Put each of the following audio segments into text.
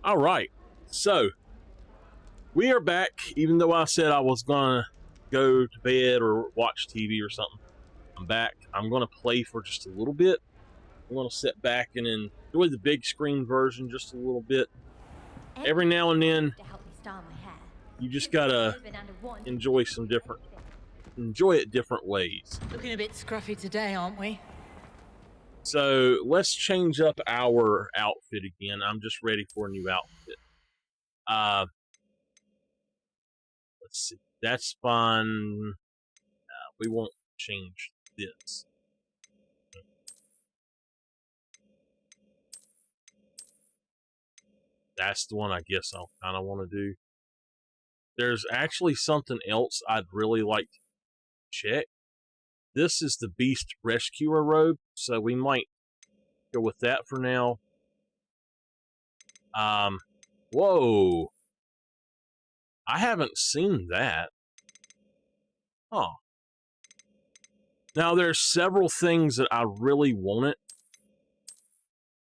All right, so we are back. Even though I said I was gonna go to bed or watch TV or something, I'm back. I'm gonna play for just a little bit. I'm gonna sit back and enjoy the big screen version just a little bit. Every now and then, you just gotta enjoy it different ways. Looking a bit scruffy today, aren't we? So let's change up our outfit again. I'm just ready for a new outfit. Let's see. That's fine. We won't change this. That's the one I guess I'll kind of want to do. There's actually something else I'd really like to check. This is the Beast Rescuer robe, so we might go with that for now. Whoa. I haven't seen that. Huh. Now, there's several things that I really wanted,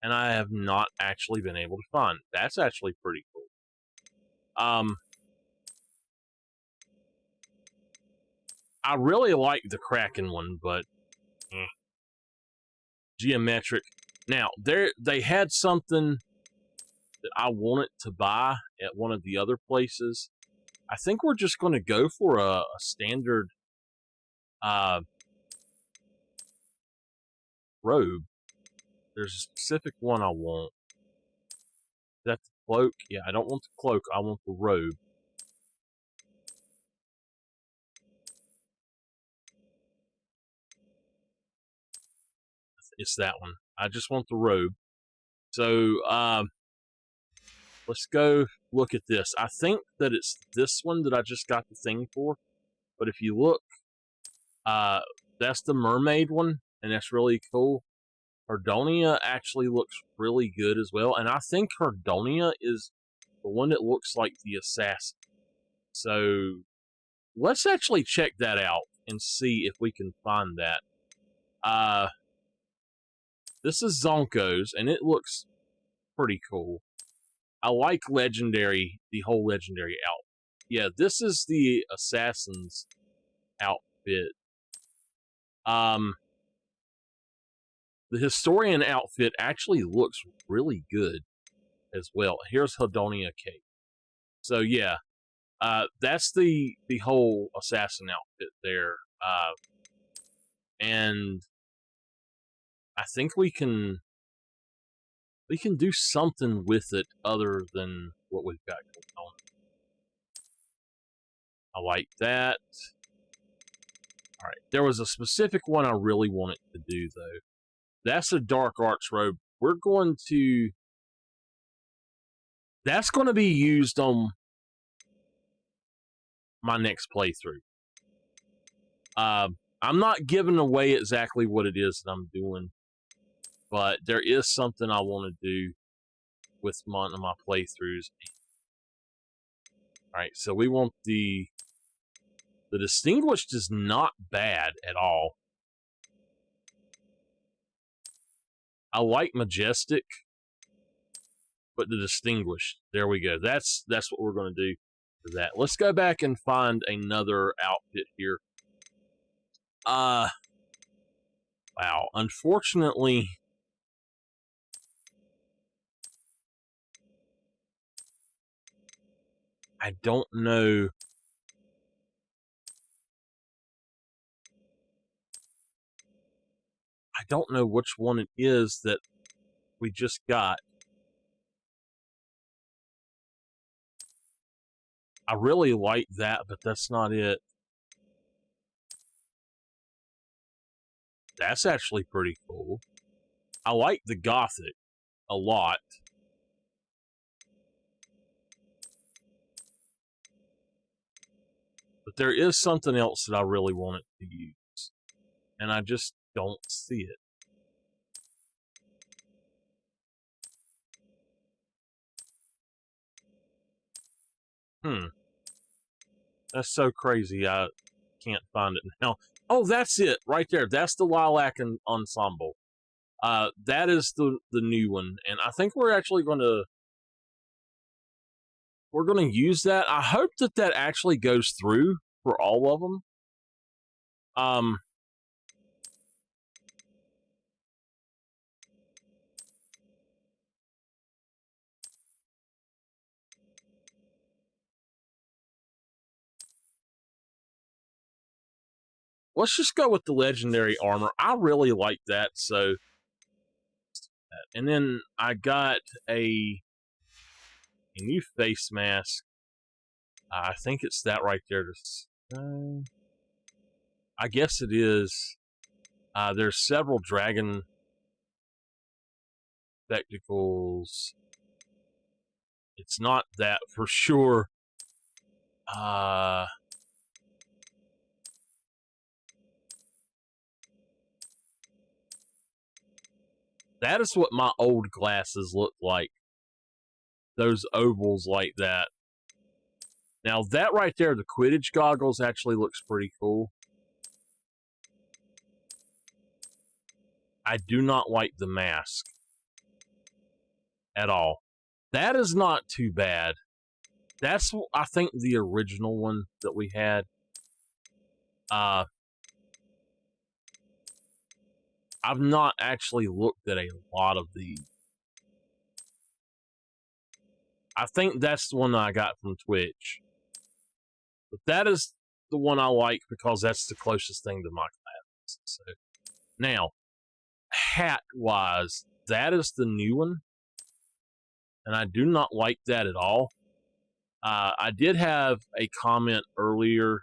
and I have not actually been able to find. That's actually pretty cool. I really like the Kraken one, but geometric. Now, they had something that I wanted to buy at one of the other places. I think we're just going to go for a standard robe. There's a specific one I want. Is that the cloak? Yeah, I don't want the cloak. I want the robe. It's that one. I just want the robe. So, let's go look at this. I think that it's this one that I just got the thing for. But if you look, that's the mermaid one, and that's really cool. Herdonia actually looks really good as well. And I think Herdonia is the one that looks like the assassin. So, let's actually check that out and see if we can find that. This is Zonko's, and it looks pretty cool. I like Legendary, the whole Legendary outfit. Yeah, this is the Assassin's outfit. The Historian outfit actually looks really good as well. Here's Hedonia Cape. So, yeah, that's the whole Assassin outfit there. And I think we can do something with it other than what we've got going on. I like that. Alright, there was a specific one I really wanted to do, though. That's a Dark Arts robe. We're going to... That's going to be used on my next playthrough. I'm not giving away exactly what it is that I'm doing, but there is something I want to do with one of my playthroughs. Alright, so we want the Distinguished is not bad at all. I like Majestic, but the Distinguished, there we go. That's what we're going to do for that. Let's go back and find another outfit here. Wow. Unfortunately, I don't know. I don't know which one it is that we just got. I really like that, but that's not it. That's actually pretty cool. I like the Gothic a lot. But there is something else that I really wanted to use. And I just don't see it. That's so crazy. I can't find it now. Oh, that's it right there. That's the Lilac Ensemble. That is the new one, and I think we're actually going to we're going to use that. I hope that that actually goes through for all of them. Let's just go with the legendary armor. I really like that, so. And then I got a new face mask. I think it's that right there. I guess it is. There's several dragon spectacles. It's not that for sure. That is what my old glasses look like. Those ovals like that. Now that right there, the Quidditch goggles actually looks pretty cool. I do not like the mask at all. That is not too bad. That's, I think, the original one that we had. I've not actually looked at a lot of these. I think that's the one that I got from Twitch. But that is the one I like because that's the closest thing to my glasses. So, now, hat-wise, that is the new one. And I do not like that at all. I did have a comment earlier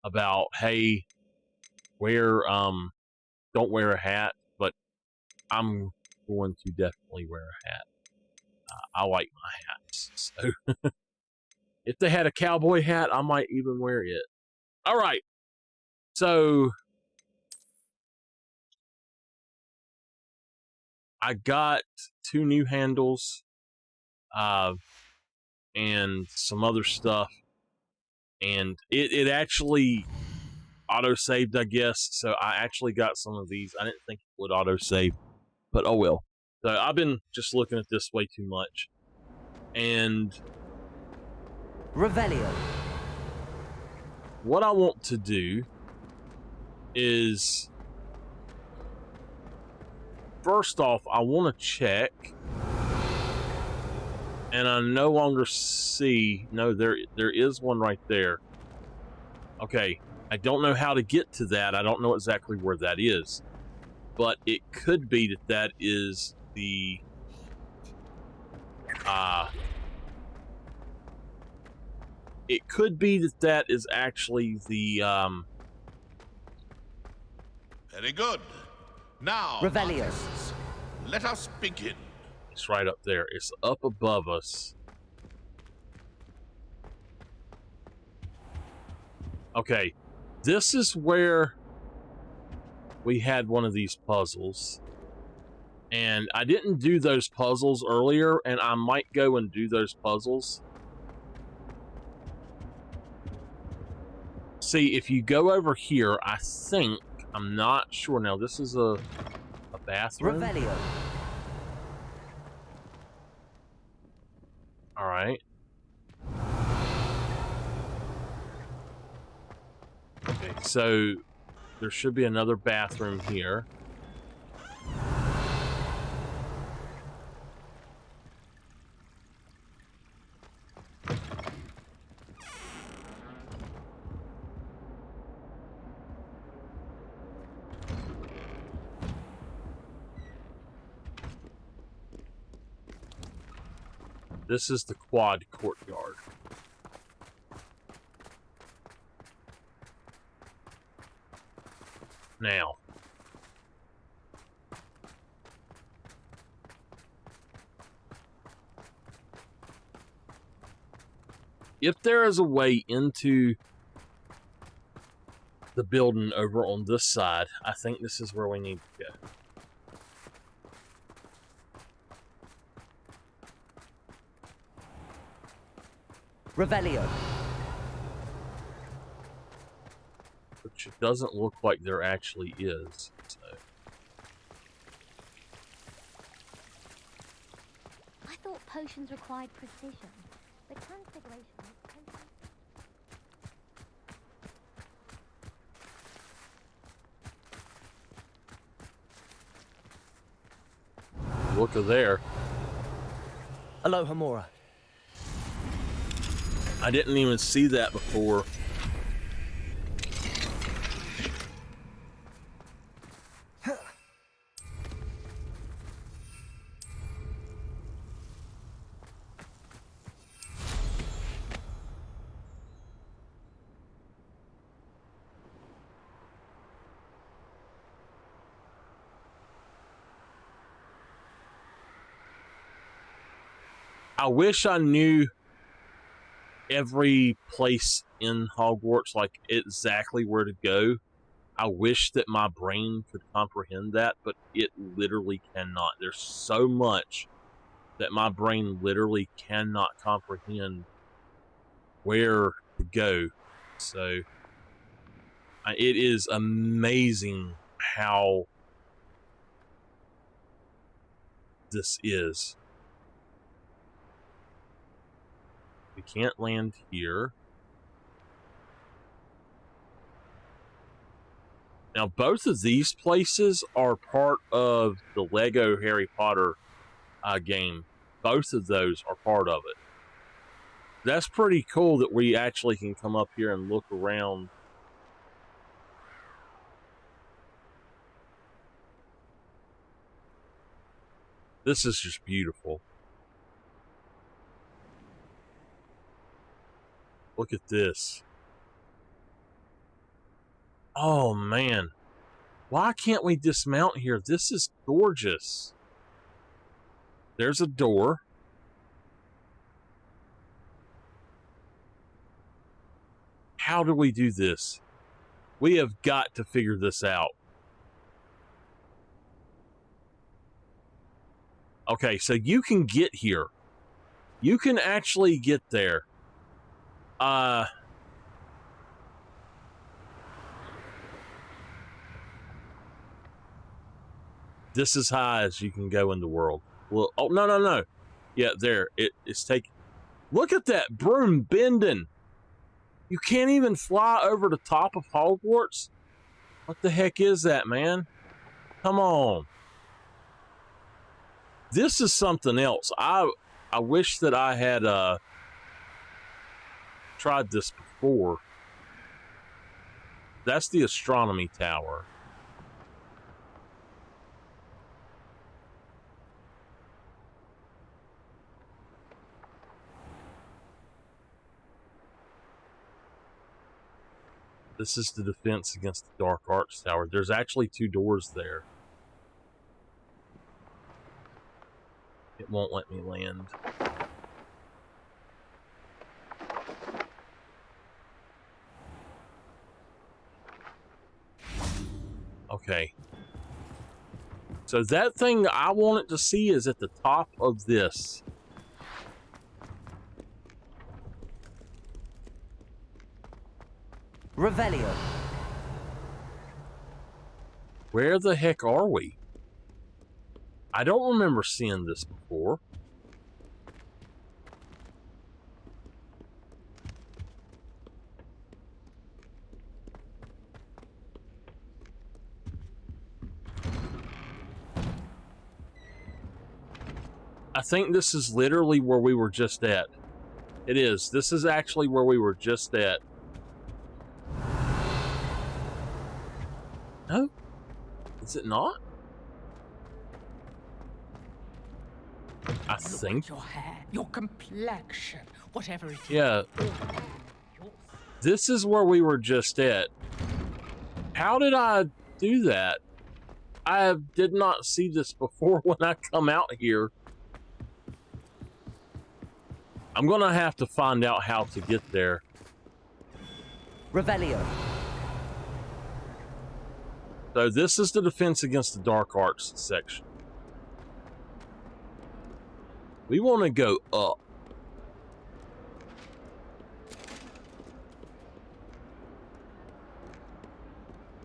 about, hey, don't wear a hat, but I'm going to definitely wear a hat. I like my hats. So if they had a cowboy hat, I might even wear it. All right. So I got 2 new handles and some other stuff. And it actually auto-saved, I guess. So I actually got some of these. I didn't think it would auto-save, but oh well. So I've been just looking at this way too much. And Revelio. What I want to do is, first off, I want to check, and I no longer see. No, there is one right there. Okay, I don't know how to get to that. I don't know exactly where that is, but it could be that that is the it could be that that is actually the Very good. Now, Revelio. artists, let us begin. It's right up there. It's up above us. Okay, this is where we had one of these puzzles. And I didn't do those puzzles earlier, and I might go and do those puzzles. See, if you go over here, I think, I'm not sure now, this is a bathroom. Revelio. Alright. Okay, so there should be another bathroom here. This is the quad courtyard. Now, if there is a way into the building over on this side, I think this is where we need to go. Revelio. Which it doesn't look like there actually is. So. I thought potions required precision. Look at there. Aloha Mora. I didn't even see that before. I wish I knew every place in Hogwarts, like exactly where to go. I wish that my brain could comprehend that, but it literally cannot. There's so much that my brain literally cannot comprehend where to go. So it is amazing how this is. We can't land here. Now, both of these places are part of the Lego Harry Potter game. Both of those are part of it. That's pretty cool that we actually can come up here and look around. This is just beautiful. Look at this. Oh, man. Why can't we dismount here? This is gorgeous. There's a door. How do we do this? We have got to figure this out. Okay, so you can get here. You can actually get there. This is high as you can go in the world. Well, oh, no. Yeah, there. It's taking. Look at that broom bending. You can't even fly over the top of Hogwarts? What the heck is that, man? Come on. This is something else. I wish that I had tried this before. That's the astronomy tower. This is the defense against the Dark Arts Tower. There's actually 2 doors there. It won't let me land. Okay. So that thing I wanted to see is at the top of this. Revelio. Where the heck are we? I don't remember seeing this before. I think this is literally where we were just at. It is. This is actually where we were just at. No? Is it not? I think. Your hair, your complexion, whatever it is. Yeah. This is where we were just at. How did I do that? I did not see this before when I come out here. I'm gonna have to find out how to get there. Revelio. So this is the defense against the dark arts section. We want to go up.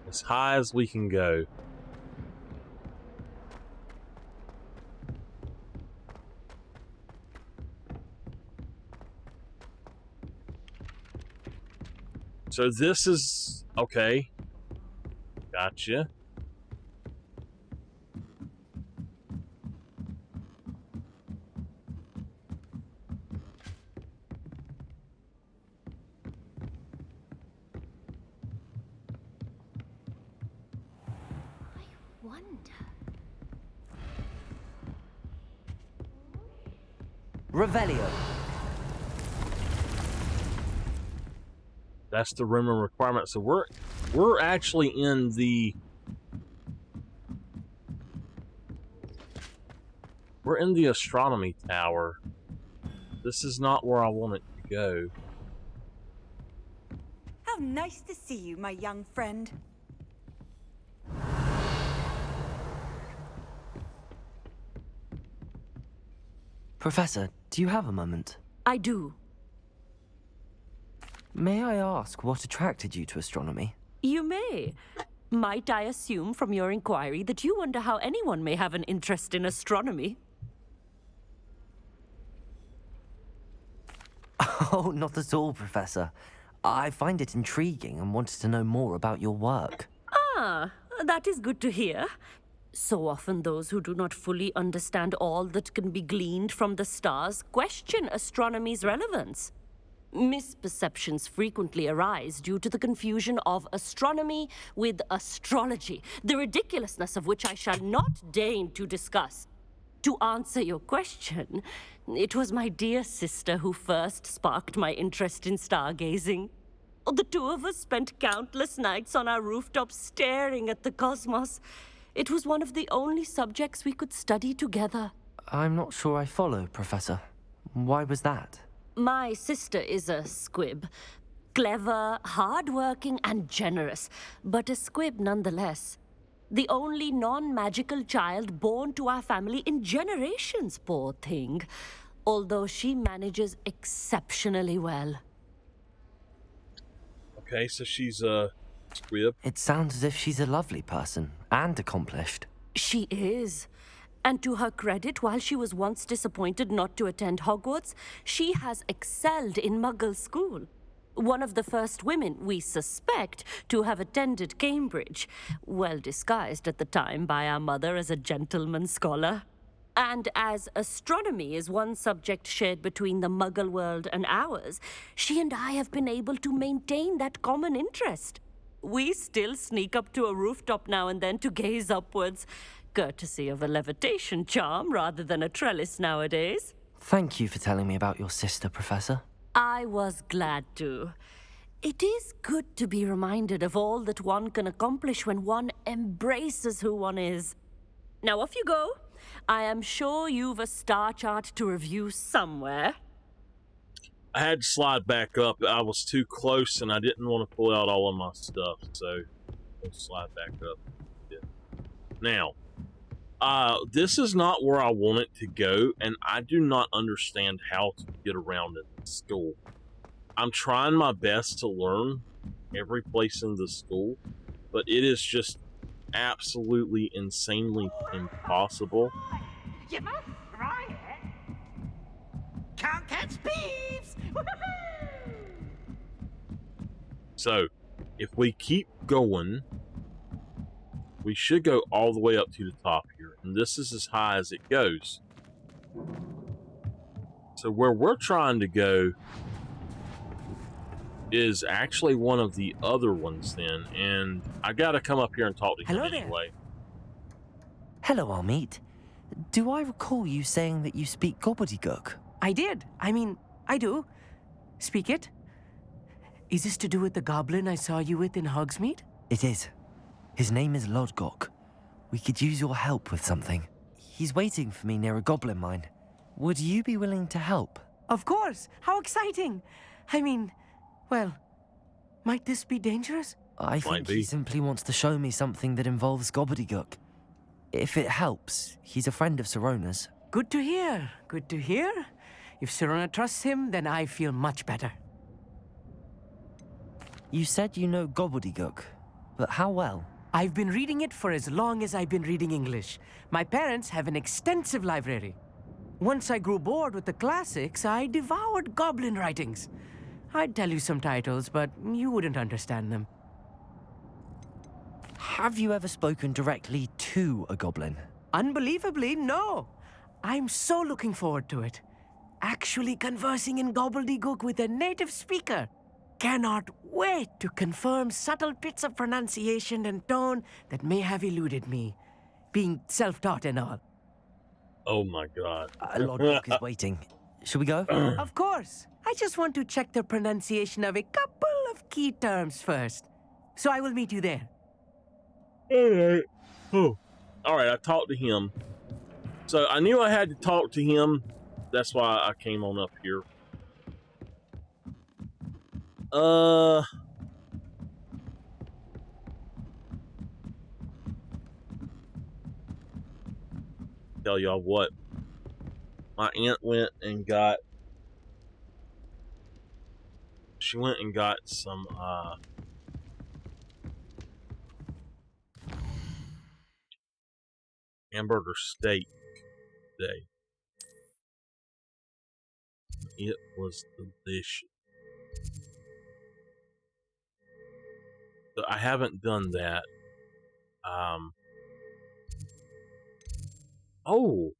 As high as we can go. So this is okay. Gotcha. Wonder. Revelio. That's the room and requirement. So we're actually in the astronomy tower. This is not where I want it to go. How nice to see you, my young friend. Professor, do you have a moment? I do. May I ask what attracted you to astronomy? You may. Might I assume from your inquiry that you wonder how anyone may have an interest in astronomy? Oh, not at all, Professor. I find it intriguing and wanted to know more about your work. Ah, that is good to hear. So often those who do not fully understand all that can be gleaned from the stars question astronomy's relevance. Misperceptions frequently arise due to the confusion of astronomy with astrology, the ridiculousness of which I shall not deign to discuss. To answer your question, it was my dear sister who first sparked my interest in stargazing. The two of us spent countless nights on our rooftops staring at the cosmos. It was one of the only subjects we could study together. I'm not sure I follow, Professor. Why was that? My sister is a squib. Clever, hardworking, and generous, but a squib nonetheless. The only non-magical child born to our family in generations, poor thing. Although she manages exceptionally well. Okay, so she's a squib. It sounds as if she's a lovely person and accomplished. She is. And to her credit, while she was once disappointed not to attend Hogwarts, she has excelled in Muggle school. One of the first women, we suspect, to have attended Cambridge, well disguised at the time by our mother as a gentleman scholar. And as astronomy is one subject shared between the Muggle world and ours, she and I have been able to maintain that common interest. We still sneak up to a rooftop now and then to gaze upwards, courtesy of a levitation charm rather than a trellis nowadays. Thank you for telling me about your sister, Professor. I was glad to. It is good to be reminded of all that one can accomplish when one embraces who one is. Now off you go. I am sure you've a star chart to review somewhere. I had to slide back up. I was too close and I didn't want to pull out all of my stuff, so I'll slide back up. Yeah. Now, this is not where I want it to go, and I do not understand how to get around in the school. I'm trying my best to learn every place in the school, but it is just absolutely insanely impossible. You must try it. Can't catch thieves. So, if we keep going, we should go all the way up to the top here, and this is as high as it goes. So where we're trying to go is actually one of the other ones then, and I gotta come up here and talk to him Hello there. anyway. Hello, Amit. Do I recall you saying that you speak gobbledygook? I did. I do. Speak it. Is this to do with the goblin I saw you with in Hogsmeade? It is. His name is Lodgok. We could use your help with something. He's waiting for me near a goblin mine. Would you be willing to help? Of course. How exciting. Well, might this be dangerous? I think he simply wants to show me something that involves gobbledygook. If it helps, he's a friend of Sirona's. Good to hear. Good to hear. If Sirona trusts him, then I feel much better. You said you know gobbledygook, but how well? I've been reading it for as long as I've been reading English. My parents have an extensive library. Once I grew bored with the classics, I devoured goblin writings. I'd tell you some titles, but you wouldn't understand them. Have you ever spoken directly to a goblin? Unbelievably, no. I'm so looking forward to it. Actually conversing in gobbledygook with a native speaker. Cannot wait to confirm subtle bits of pronunciation and tone that may have eluded me, being self-taught and all. Oh my god. Lord Gok is waiting. Shall we go? Of course. I just want to check the pronunciation of a couple of key terms first. So I will meet you there. Alright. Oh. Alright, I talked to him. So I knew I had to talk to him. That's why I came on up here. Tell y'all what. My aunt went and got... She went and got some, hamburger steak today. It was delicious. So I haven't done that. Oh,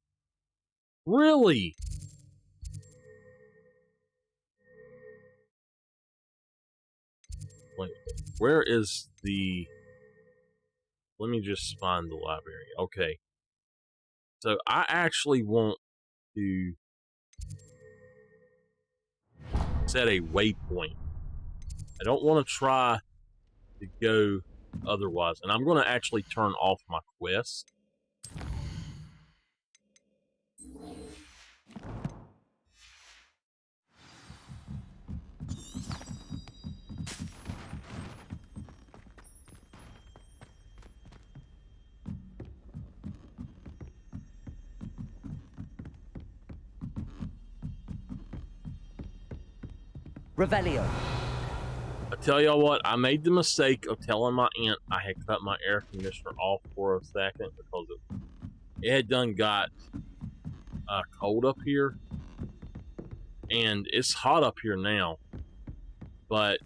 really? Wait, where is the... Let me just find the library. Okay. So I actually want to set a waypoint. I don't want to try to go otherwise. And I'm going to actually turn off my quest. Revelio. I tell y'all what, I made the mistake of telling my aunt I had cut my air conditioner off for a second because it had done got cold up here. And it's hot up here now. But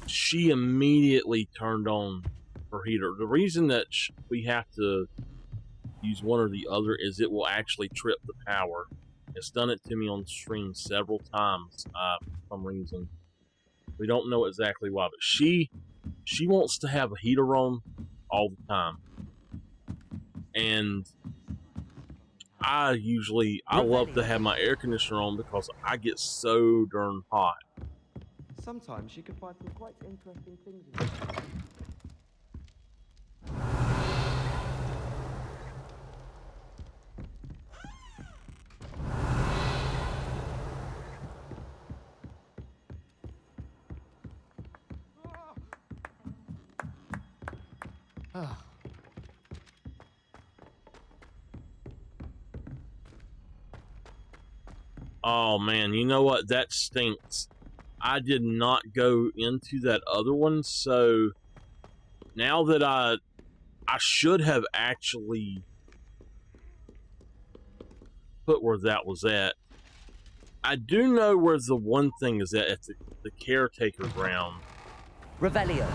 she immediately turned on her heater. The reason that we have to use one or the other is it will actually trip the power. It's done it to me on stream several times for some reason. We don't know exactly why, but she wants to have a heater on all the time. And I love to have my air conditioner on because I get so darn hot. Sometimes you can find some quite interesting things in it. Oh man, you know what? That stinks. I did not go into that other one, so now that I should have actually put where that was at. I do know where the one thing is at. It's the caretaker ground. Revelio.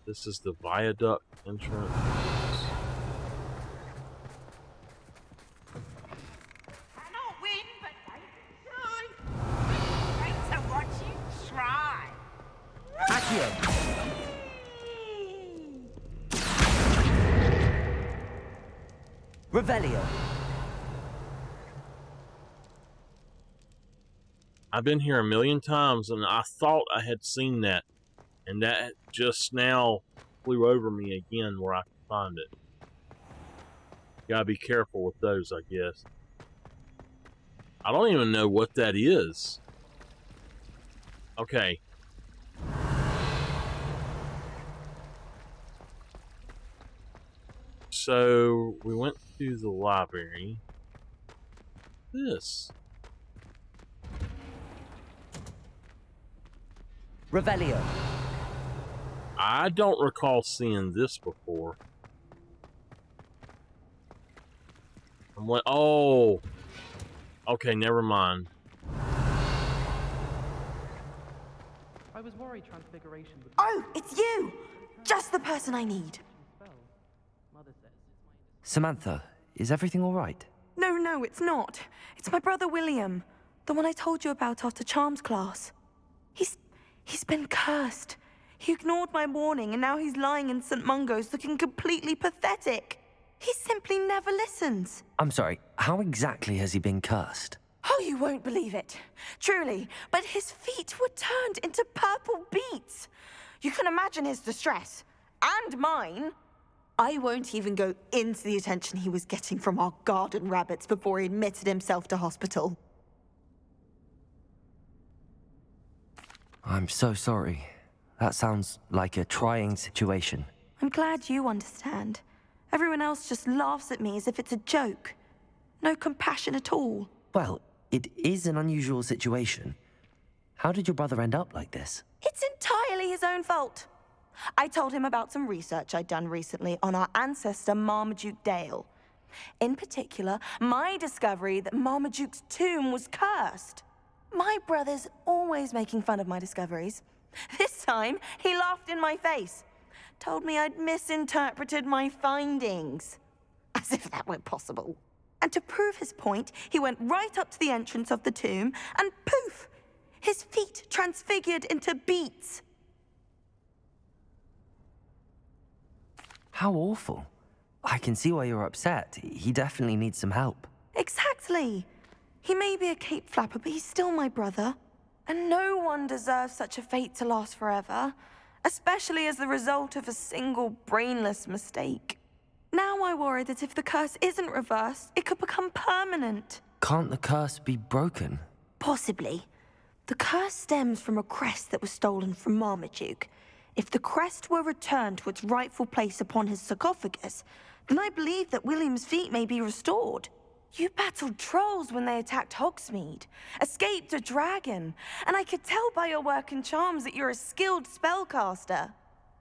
This is the viaduct entrance. Cannot win, but don't try. Thanks to watch you try. Accio. Revelio. I've been here a million times and I thought I had seen that. And that just now flew over me again where I could find it. Gotta be careful with those, I guess. I don't even know what that is. Okay. So, we went to the library. This. Revelio. I don't recall seeing this before. I'm like, oh. Okay, never mind. I was worried Transfiguration would Oh, it's you! Just the person I need. spell. Mother says. Samantha, is everything all right? No, it's not. It's my brother William. The one I told you about after Charms class. He's been cursed. He ignored my warning and now he's lying in St. Mungo's looking completely pathetic. He simply never listens. I'm sorry, how exactly has he been cursed? Oh, you won't believe it. Truly, but his feet were turned into purple beets. You can imagine his distress. And mine. I won't even go into the attention he was getting from our garden rabbits before he admitted himself to hospital. I'm so sorry. That sounds like a trying situation. I'm glad you understand. Everyone else just laughs at me as if it's a joke. No compassion at all. Well, it is an unusual situation. How did your brother end up like this? It's entirely his own fault. I told him about some research I'd done recently on our ancestor Marmaduke Dale. In particular, my discovery that Marmaduke's tomb was cursed. My brother's always making fun of my discoveries. This time, he laughed in my face. Told me I'd misinterpreted my findings. As if that were possible. And to prove his point, he went right up to the entrance of the tomb and poof! His feet transfigured into beets. How awful. I can see why you're upset. He definitely needs some help. Exactly. He may be a cape flapper, but he's still my brother. And no one deserves such a fate to last forever, especially as the result of a single brainless mistake. Now I worry that if the curse isn't reversed, it could become permanent. Can't the curse be broken? Possibly. The curse stems from a crest that was stolen from Marmaduke. If the crest were returned to its rightful place upon his sarcophagus, then I believe that William's feet may be restored. You battled trolls when they attacked Hogsmeade, escaped a dragon, and I could tell by your work in charms that you're a skilled spellcaster.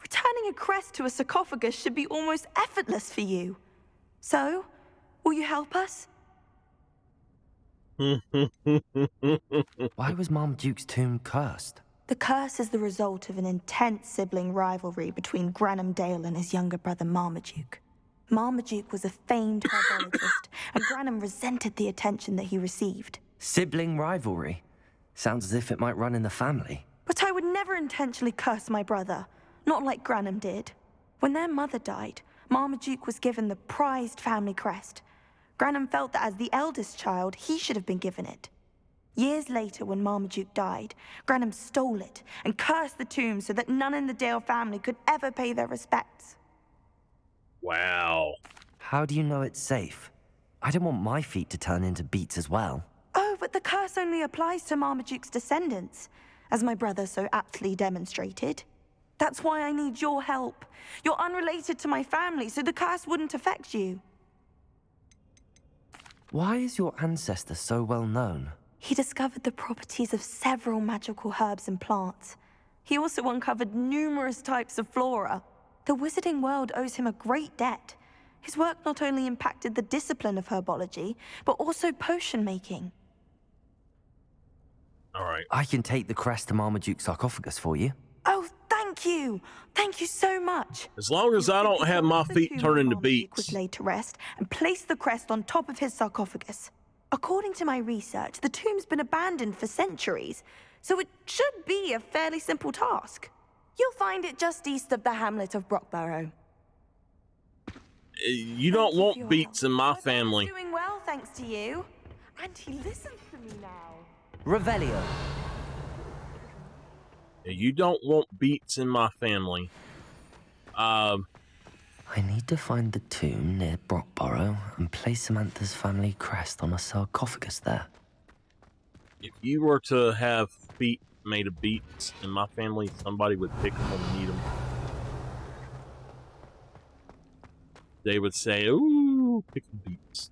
Returning a crest to a sarcophagus should be almost effortless for you. So, will you help us? Why was Marmaduke's tomb cursed? The curse is the result of an intense sibling rivalry between Granham Dale and his younger brother Marmaduke. Marmaduke was a famed herbologist, and Granham resented the attention that he received. Sibling rivalry? Sounds as if it might run in the family. But I would never intentionally curse my brother, not like Granham did. When their mother died, Marmaduke was given the prized family crest. Granham felt that as the eldest child, he should have been given it. Years later, when Marmaduke died, Granham stole it and cursed the tomb so that none in the Dale family could ever pay their respects. Wow. How do you know it's safe? I don't want my feet to turn into beets as well. Oh, but the curse only applies to Marmaduke's descendants, as my brother so aptly demonstrated. That's why I need your help. You're unrelated to my family, so the curse wouldn't affect you. Why is your ancestor so well known? He discovered the properties of several magical herbs and plants. He also uncovered numerous types of flora. The wizarding world owes him a great debt. His work not only impacted the discipline of herbology, but also potion making. All right. I can take the crest to Marmaduke's sarcophagus for you. Oh, thank you! Thank you so much! As long as I don't have my feet turn into Marmaduke was beets. laid to rest and placed the crest on top of his sarcophagus. According to my research, the tomb's been abandoned for centuries, so it should be a fairly simple task. You'll find it just east of the hamlet of Brockborough. You don't want beets in my family. Doing well, thanks to you. And he listens to me now. Revelio. You don't want beets in my family. I need to find the tomb near Brockborough and place Samantha's family crest on a sarcophagus there. If you were to have feet made of beets in my family, somebody would pick them and eat them. They would say, "Ooh, pick the beets."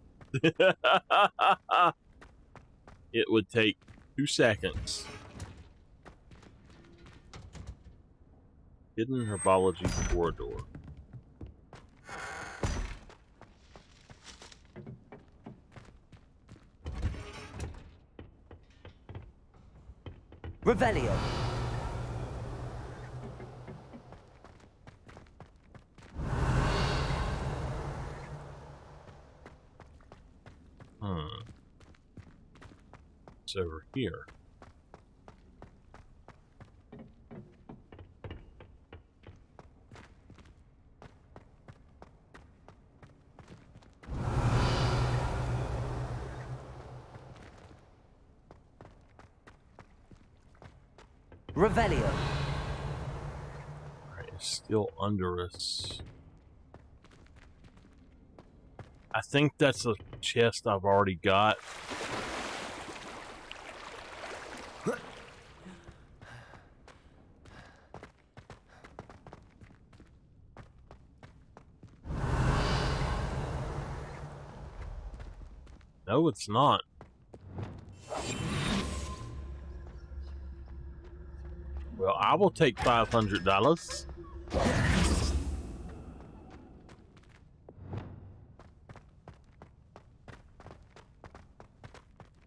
It would take 2 seconds. Hidden herbology corridor. Revelio. It's over here. Revelio. Alright, it's still under us. I think that's a chest I've already got. No, it's not. Well, I will take $500.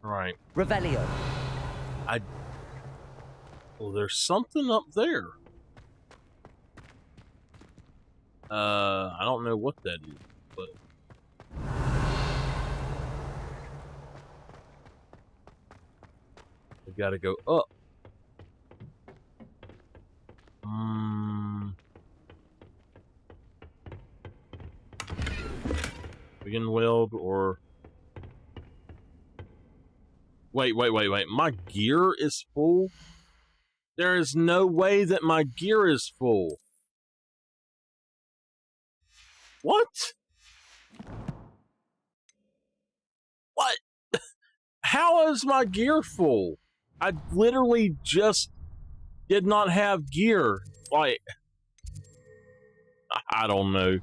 Right. Revelio. Well, there's something up there. I don't know what that is, but we gotta go up. We can weld or wait. My gear is full? There is no way that my gear is full. What? What? How is my gear full? I literally just did not have gear. Like, I don't know.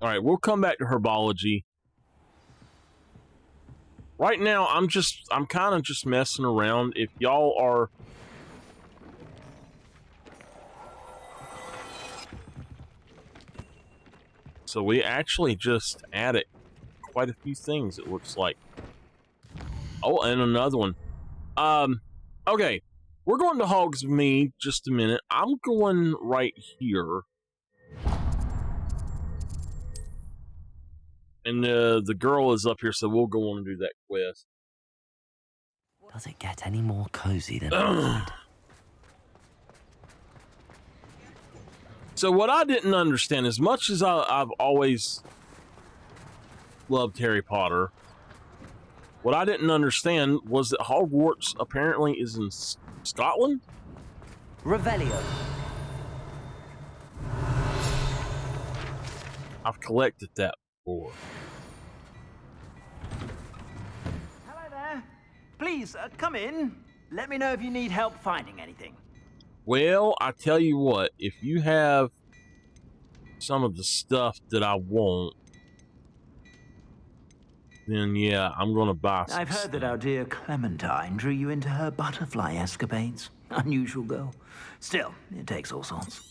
All right, we'll come back to herbology. Right now, I'm kind of just messing around. If y'all are... So we actually just added quite a few things, it looks like. Oh, and another one. Okay. We're going to Hogsmeade just a minute. I'm going right here. And the girl is up here, so we'll go on and do that quest. Does it get any more cozy than outside? So what I didn't understand, as much as I've always loved Harry Potter, what I didn't understand was that Hogwarts apparently is in Scotland? Revelio. I've collected that before. Hello there. Please, come in. Let me know if you need help finding anything. Well, I tell you what, if you have some of the stuff that I want, then yeah, I'm gonna buy some I've heard that our dear Clementine drew you into her butterfly escapades. Unusual girl. Still, it takes all sorts.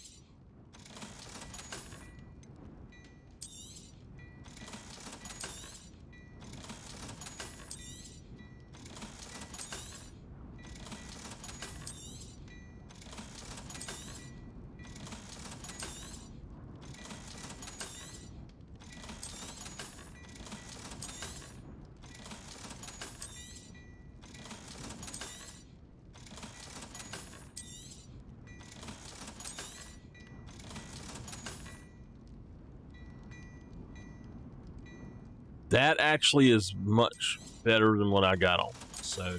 That actually is much better than what I got on. So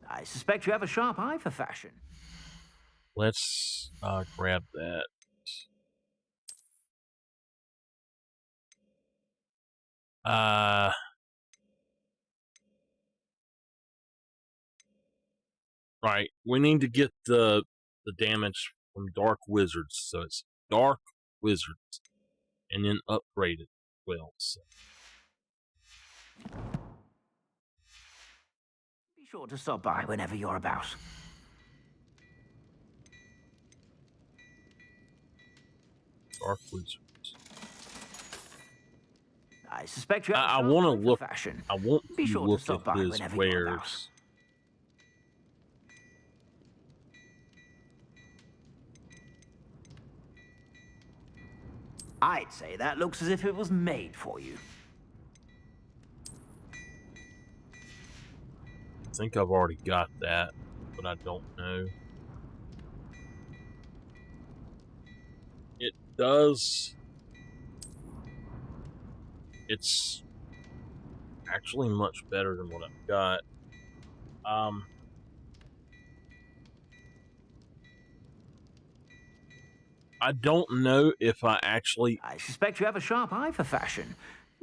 I suspect you have a sharp eye for fashion. let's grab that. Right, we need to get the damage from Dark Wizards, so it's Dark Wizards, and then upgrade it. Well, so. Be sure to stop by whenever you're about. Dark Wizards. I suspect you have I a want to sharp eye for look. fashion. I want Be to sure to look stop at by his whenever you're about. wares. I'd say that looks as if it was made for you. I think I've already got that, but I don't know. It does. It's actually much better than what I've got. I don't know if I actually... I suspect you have a sharp eye for fashion.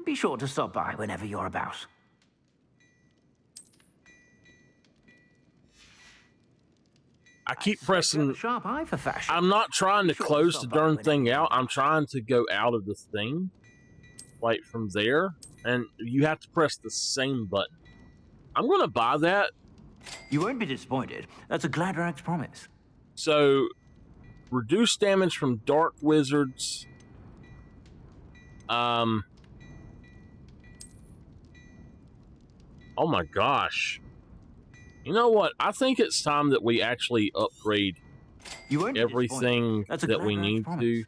Be sure to stop by whenever you're about. I keep pressing... Sharp eye for fashion. I'm not trying to Be sure close stop the by darn whenever thing you're out. I'm about. trying to go out of the thing. Like from there. And you have to press the same button. I'm going to buy that. You won't be disappointed. That's a Gladrax promise. So, reduce damage from dark wizards. Oh my gosh. You know what? I think it's time that we actually upgrade everything that we need to.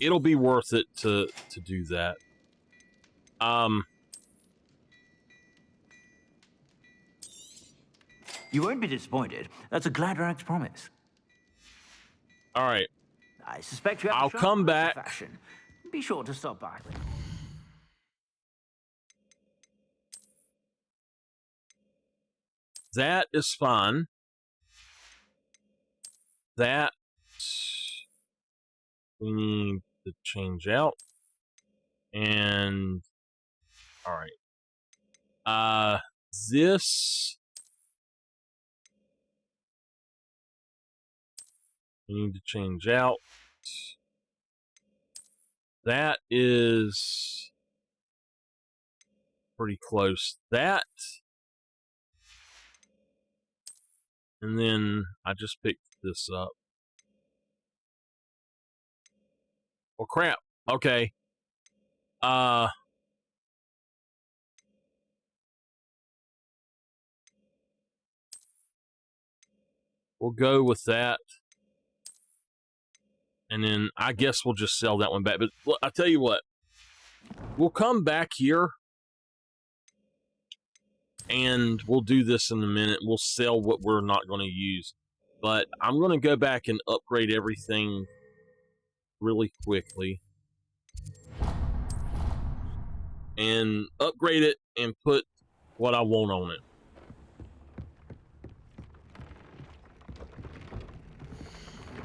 It'll be worth it to do that. You won't be disappointed. That's a Gladrax promise. All right. I suspect you have I'll a sharp come eye for back. fashion. Be sure to stop by. That is fine. That we need to change out. And all right. This we need to change out. That is pretty close. That. And then I just picked this up. Oh crap. Okay. We'll go with that. And then I guess we'll just sell that one back. But look, I'll tell you what. We'll come back here. And we'll do this in a minute. We'll sell what we're not going to use. But I'm going to go back and upgrade everything really quickly. And upgrade it and put what I want on it.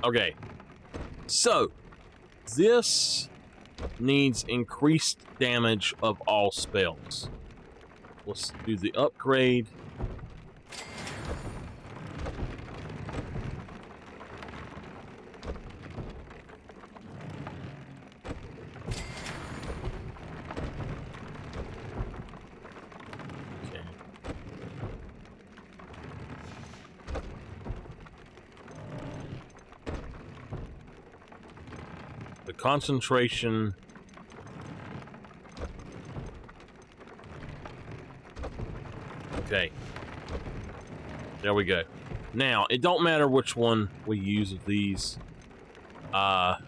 Okay. So, this needs increased damage of all spells. Let's do the upgrade. Okay. The concentration. Okay. There we go. Now, it don't matter which one we use of these. Oh,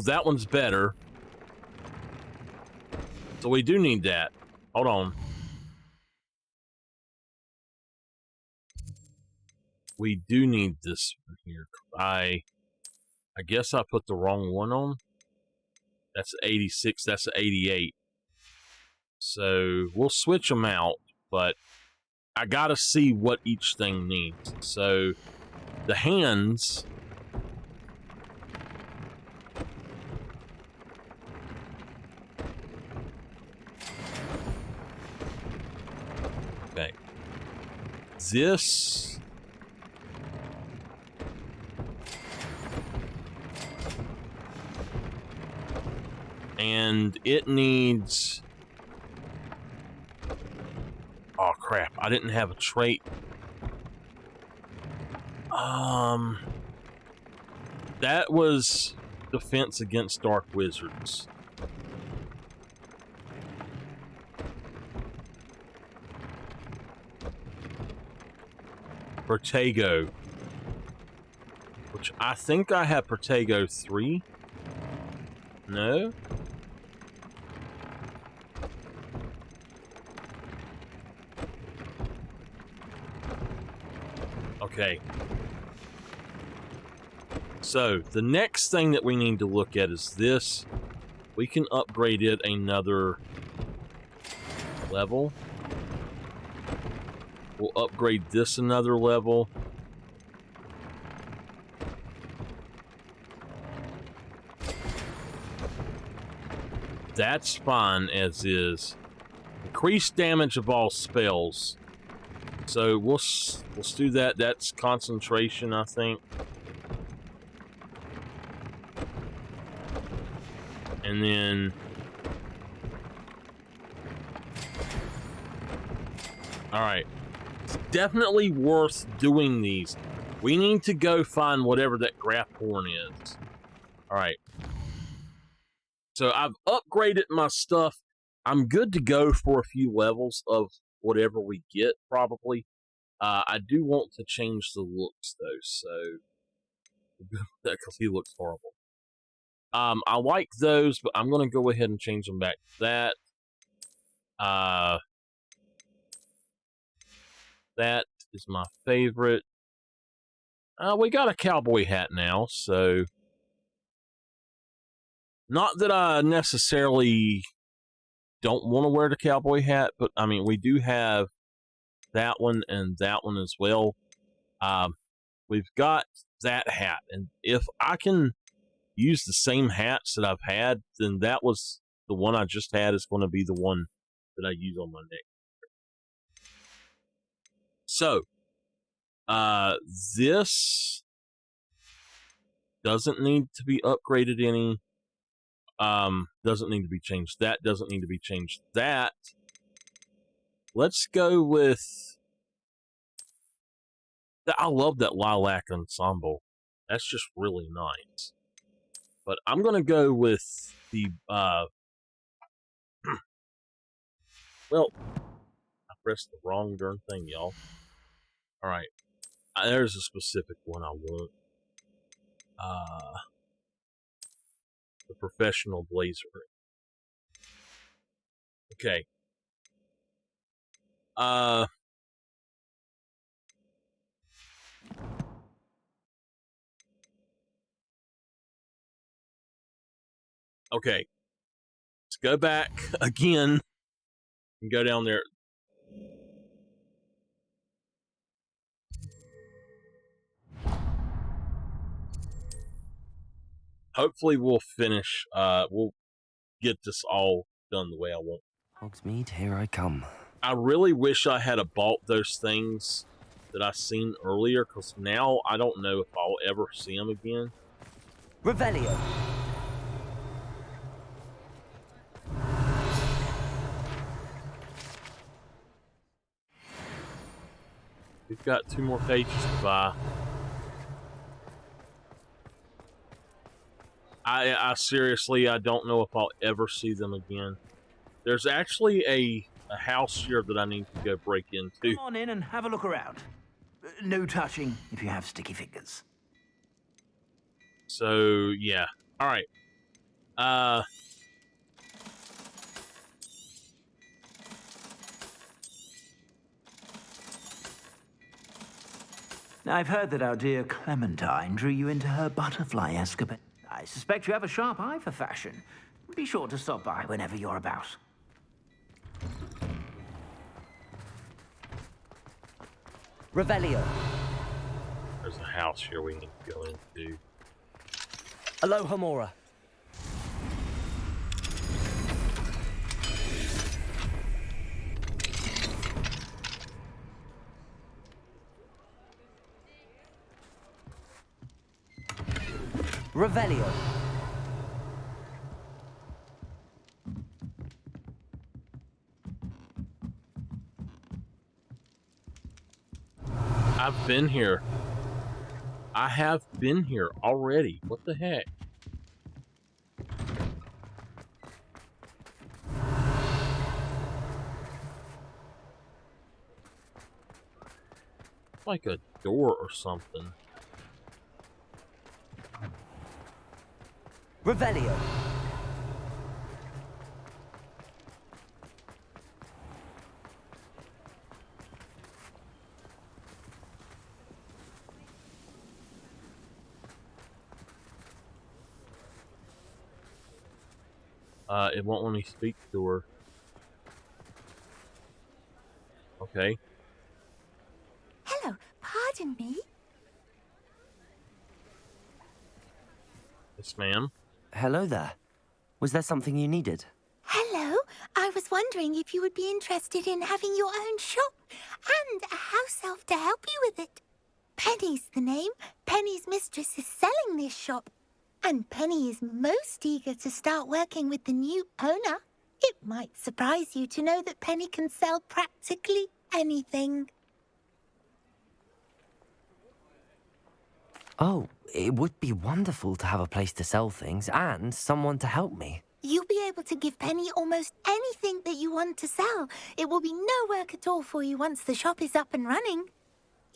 that one's better. So we do need that. Hold on. We do need this one here. I guess I put the wrong one on. That's 86. That's 88. So we'll switch them out, but I gotta see what each thing needs. So the hands. Okay. This. And it needs. Oh crap, I didn't have a trait. That was defense against dark wizards. Protego. Which I think I have Protego 3. No? Okay. So, the next thing that we need to look at is this. We can upgrade it another level. We'll upgrade this another level. That's fine as is. Increased damage of all spells. So let's do that. That's concentration, I think. And then all right. It's definitely worth doing these. We need to go find whatever that graph horn is. All right. So I've upgraded my stuff. I'm good to go for a few levels of whatever we get, probably. I do want to change the looks, though, so because he looks horrible. I like those, but I'm going to go ahead and change them back to that. That is my favorite. We got a cowboy hat now, so not that I necessarily don't want to wear the cowboy hat, but I mean, we do have that one and that one as well. We've got that hat, and if I can use the same hats that I've had, then that was the one I just had is going to be the one that I use on my neck. So, this doesn't need to be upgraded any. Doesn't need to be changed. That doesn't need to be changed. That. Let's go with. I love that lilac ensemble. That's just really nice. But I'm gonna go with the. Well, I pressed the wrong darn thing, y'all. All right, there's a specific one I want. The professional blazer. Okay. Okay. Let's go back again and go down there. Hopefully we'll finish, we'll get this all done the way I want. Hogsmeade, here I come. I really wish I had bought those things that I seen earlier, because now I don't know if I'll ever see them again. Revelio. We've got 2 more pages to buy. I seriously, I don't know if I'll ever see them again. There's actually a house here that I need to go break into. Come on in and have a look around. No touching if you have sticky fingers. So, yeah. All right. Now, I've heard that our dear Clementine drew you into her butterfly escapade. I suspect you have a sharp eye for fashion. Be sure to stop by whenever you're about. Revelio. There's a house here we need to go into. Aloha Mora. Revelio. I've been here. I have been here already. What the heck? Like a door or something. Revelio. It won't let me speak to her. Okay. Hello, pardon me. Yes, ma'am. Hello there. Was there something you needed? Hello, I was wondering if you would be interested in having your own shop and a house elf to help you with it. Penny's the name. Penny's mistress is selling this shop, and Penny is most eager to start working with the new owner. It might surprise you to know that Penny can sell practically anything. Oh, it would be wonderful to have a place to sell things and someone to help me. You'll be able to give Penny almost anything that you want to sell. It will be no work at all for you once the shop is up and running.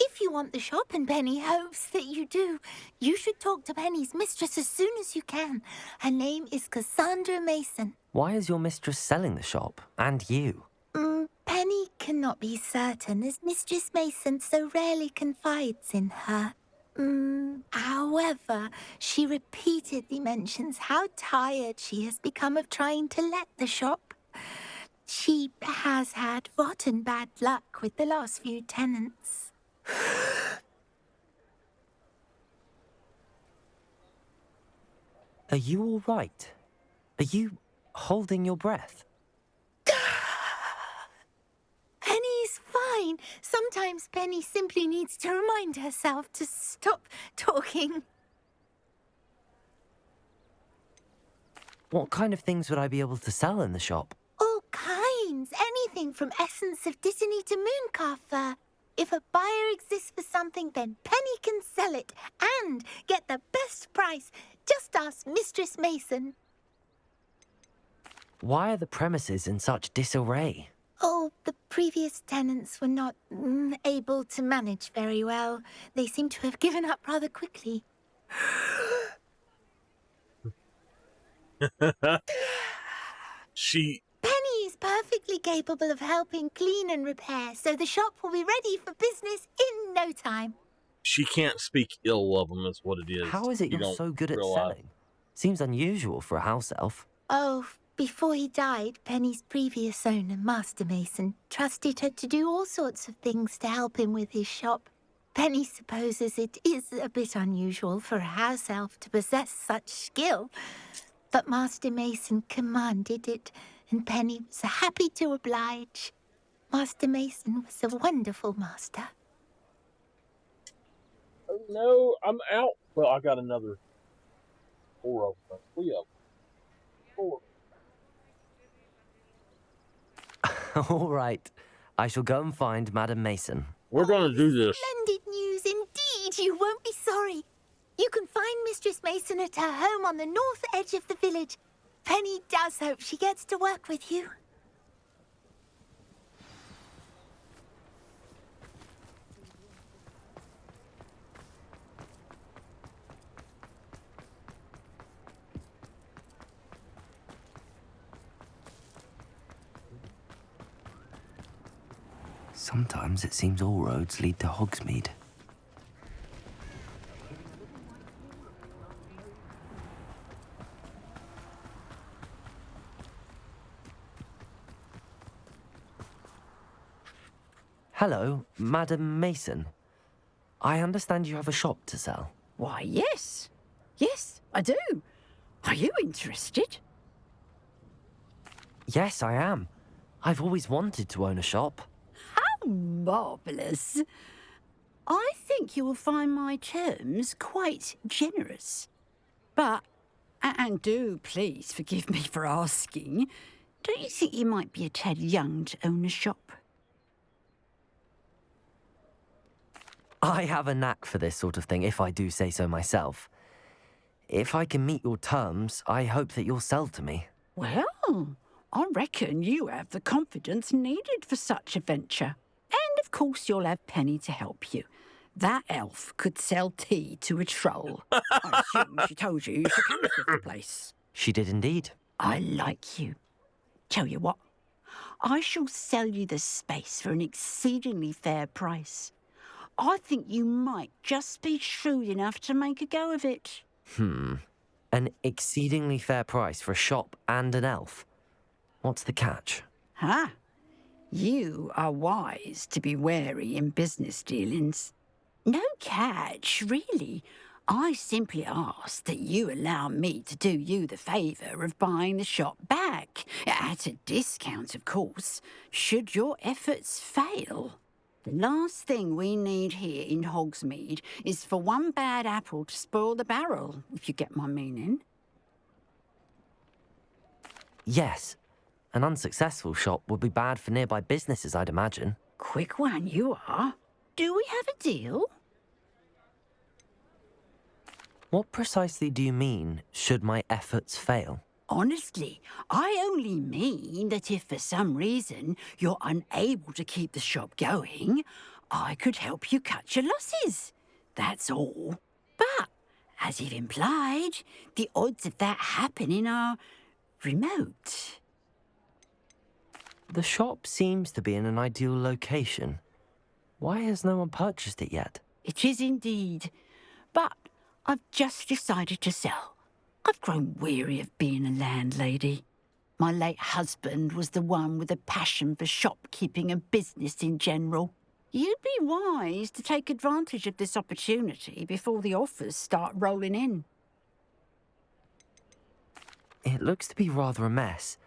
If you want the shop, and Penny hopes that you do, you should talk to Penny's mistress as soon as you can. Her name is Cassandra Mason. Why is your mistress selling the shop? And you? Penny cannot be certain, as Mistress Mason so rarely confides in her. However, she repeatedly mentions how tired she has become of trying to let the shop. She has had rotten bad luck with the last few tenants. Are you all right? Are you holding your breath? Penny's fine. Sometimes Penny simply needs to remind herself to stop talking. What kind of things would I be able to sell in the shop? All kinds. Anything from essence of Disney to mooncar fur. If a buyer exists for something, then Penny can sell it and get the best price. Just ask Mistress Mason. Why are the premises in such disarray? Oh, the previous tenants were not able to manage very well. They seem to have given up rather quickly. Penny is perfectly capable of helping clean and repair, so the shop will be ready for business in no time. She can't speak ill of them, is what it is. How is it you're so good at selling? Seems unusual for a house elf. Oh, before he died, Penny's previous owner, Master Mason, trusted her to do all sorts of things to help him with his shop. Penny supposes it is a bit unusual for a house elf to possess such skill, but Master Mason commanded it, and Penny was happy to oblige. Master Mason was a wonderful master. Oh no, I'm out. Well, I got another 4 of them. 3 of them. 4. All right. I shall go and find Madam Mason. We're going to do this. Splendid news indeed. You won't be sorry. You can find Mistress Mason at her home on the north edge of the village. Penny does hope she gets to work with you. Sometimes it seems all roads lead to Hogsmeade. Hello, Madam Mason. I understand you have a shop to sell. Why, yes. Yes, I do. Are you interested? Yes, I am. I've always wanted to own a shop. How marvellous. I think you will find my terms quite generous. But, and do please forgive me for asking, don't you think you might be a tad young to own a shop? I have a knack for this sort of thing, if I do say so myself. If I can meet your terms, I hope that you'll sell to me. Well, I reckon you have the confidence needed for such a venture. And of course you'll have Penny to help you. That elf could sell tea to a troll. I assume she told you she comes with the place. She did indeed. I like you. Tell you what, I shall sell you the space for an exceedingly fair price. I think you might just be shrewd enough to make a go of it. An exceedingly fair price for a shop and an elf. What's the catch? Huh? You are wise to be wary in business dealings. No catch, really. I simply ask that you allow me to do you the favour of buying the shop back, at a discount, of course, should your efforts fail. The last thing we need here in Hogsmeade is for one bad apple to spoil the barrel, if you get my meaning. Yes. An unsuccessful shop would be bad for nearby businesses, I'd imagine. Quick one, you are. Do we have a deal? What precisely do you mean, should my efforts fail? Honestly, I only mean that if for some reason you're unable to keep the shop going, I could help you cut your losses. That's all. But, as you've implied, the odds of that happening are remote. The shop seems to be in an ideal location. Why has no one purchased it yet? It is indeed. But I've just decided to sell. I've grown weary of being a landlady. My late husband was the one with a passion for shopkeeping and business in general. You'd be wise to take advantage of this opportunity before the offers start rolling in. It looks to be rather a mess.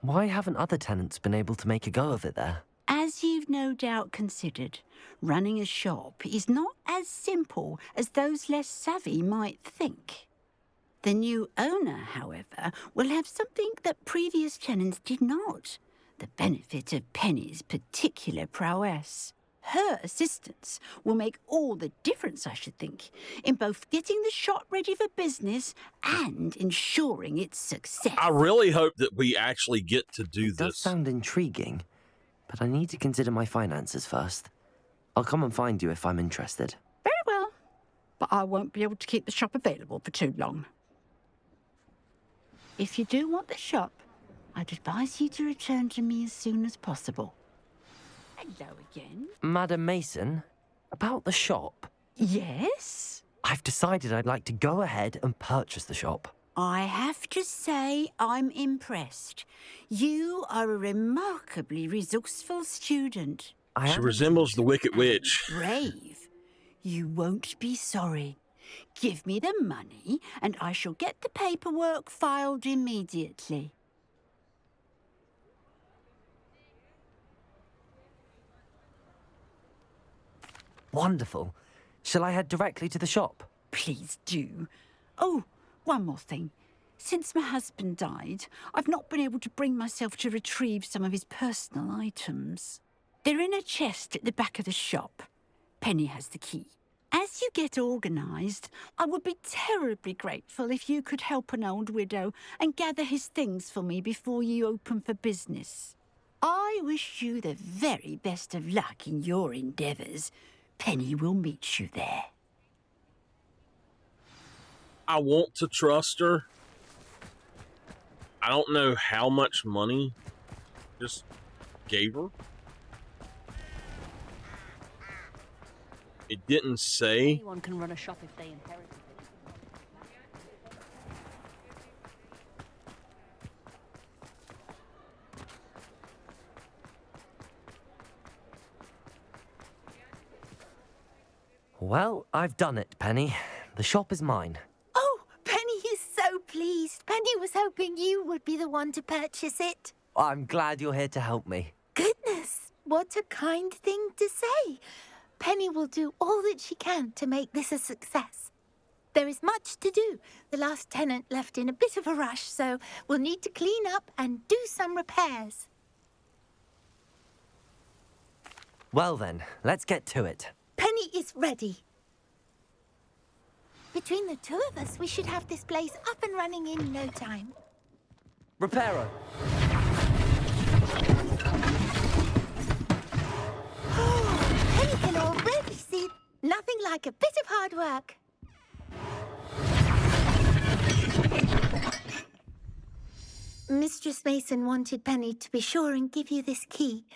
Why haven't other tenants been able to make a go of it there? As you've no doubt considered, running a shop is not as simple as those less savvy might think. The new owner, however, will have something that previous tenants did not. The benefit of Penny's particular prowess. Her assistance will make all the difference, I should think, in both getting the shop ready for business and ensuring its success. I really hope that we actually get to do It does this. sound intriguing, but I need to consider my finances first. I'll come and find you if I'm interested. Very well, but I won't be able to keep the shop available for too long. If you do want the shop, I'd advise you to return to me as soon as possible. Hello again. Madam Mason, about the shop. Yes? I've decided I'd like to go ahead and purchase the shop. I have to say I'm impressed. You are a remarkably resourceful student. She resembles the Wicked Witch. Brave. You won't be sorry. Give me the money, and I shall get the paperwork filed immediately. Wonderful. Shall I head directly to the shop? Please do. Oh, one more thing. Since my husband died, I've not been able to bring myself to retrieve some of his personal items. They're in a chest at the back of the shop. Penny has the key. As you get organised, I would be terribly grateful if you could help an old widow and gather his things for me before you open for business. I wish you the very best of luck in your endeavours. Penny will meet you there. I want to trust her. I don't know how much money just gave her. It didn't say. Anyone can run a shop if they inherit it. Well, I've done it, Penny. The shop is mine. Oh, Penny is so pleased. Penny was hoping you would be the one to purchase it. I'm glad you're here to help me. Goodness, what a kind thing to say. Penny will do all that she can to make this a success. There is much to do. The last tenant left in a bit of a rush, so we'll need to clean up and do some repairs. Well then, let's get to it. Penny is ready. Between the two of us, we should have this place up and running in no time. Reparo. Penny can already see nothing like a bit of hard work. Mistress Mason wanted Penny to be sure and give you this key.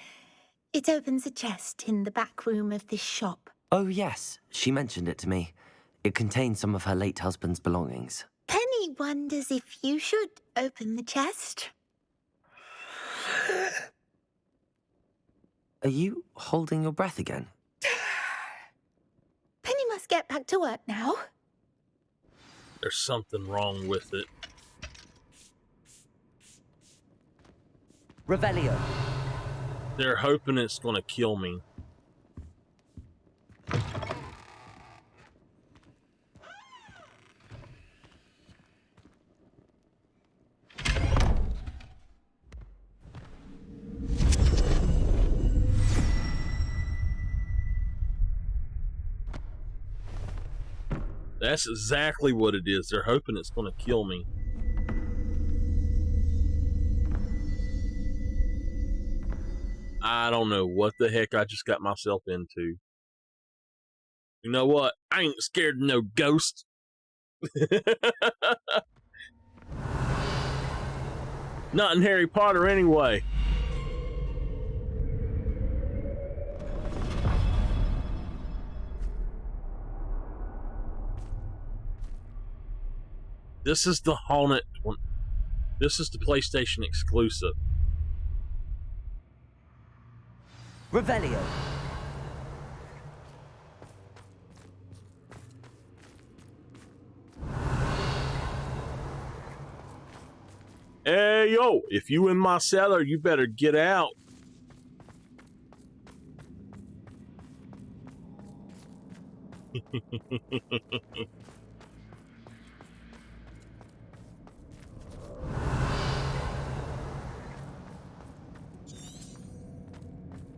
It opens a chest in the back room of this shop. Oh, yes. She mentioned it to me. It contains some of her late husband's belongings. Penny wonders if you should open the chest. Are you holding your breath again? Penny must get back to work now. There's something wrong with it. Revelio. They're hoping it's gonna kill me. That's exactly what it is. They're hoping it's gonna kill me. I don't know what the heck I just got myself into. You know what? I ain't scared of no ghost. Not in Harry Potter anyway. This is the Haunted one. This is the PlayStation exclusive. Revelio. Hey, yo, if you in my cellar, you better get out.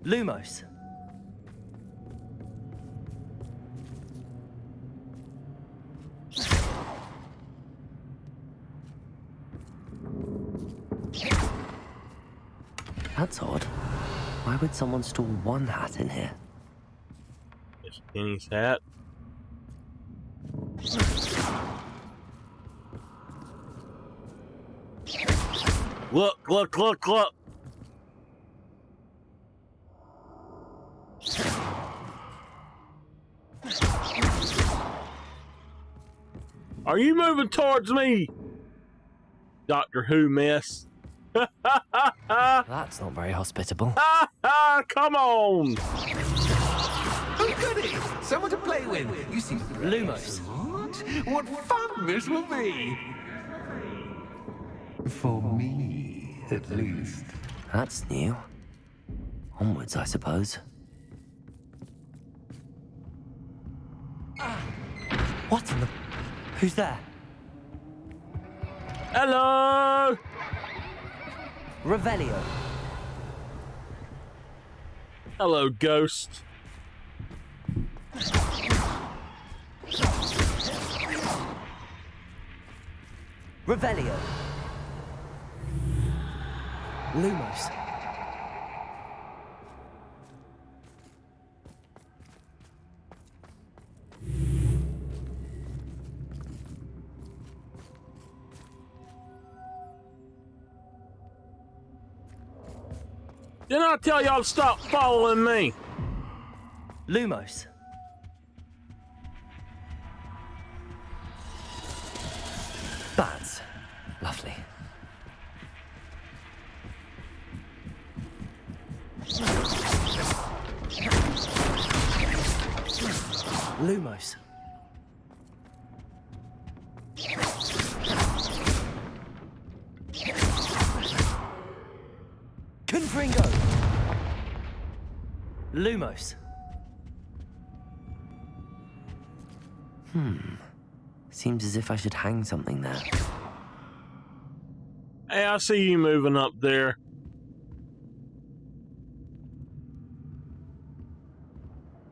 Lumos. That's odd. Why would someone store one hat in here? It's Penny's hat. Look, look, look, look. Are you moving towards me? Doctor Who mess. That's not very hospitable. Come on! Oh, goody! Someone to play with. You seem Lumos. What fun this will be! For me, at least. That's new. Onwards, I suppose. What in the... Who's there? Hello! Revelio. Hello, ghost. Revelio. Lumos. Didn't I tell y'all to stop following me? Lumos. Bats. Lovely. Lumos. Confringo. Lumos. Seems as if I should hang something there. Hey, I see you moving up there.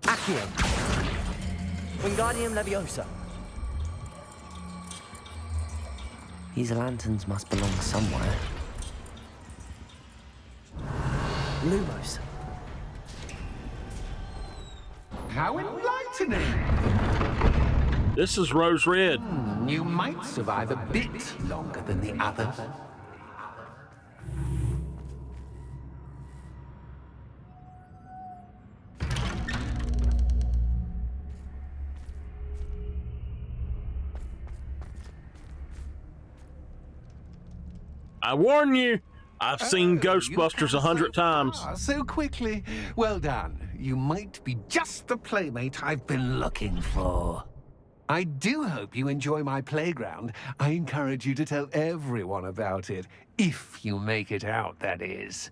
Accio. Wingardium Leviosa. These lanterns must belong somewhere. Lumos. How enlightening! This is Rose Red. You might survive a bit longer than the others. I warn you, I've seen Ghostbusters 100 times. So quickly. Well done. You might be just the playmate I've been looking for. I do hope you enjoy my playground. I encourage you to tell everyone about it. If you make it out, that is.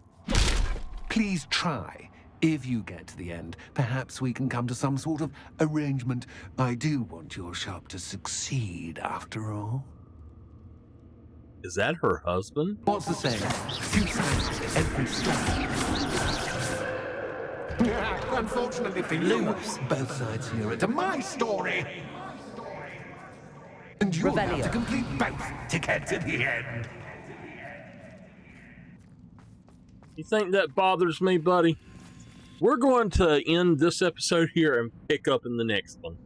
Please try. If you get to the end, perhaps we can come to some sort of arrangement. I do want your shop to succeed, after all. Is that her husband? What's the saying? Two sides to every story. Unfortunately for you, both sides hear it to my story. And you'll have to complete both to get to the end. You think that bothers me, buddy? We're going to end this episode here and pick up in the next one.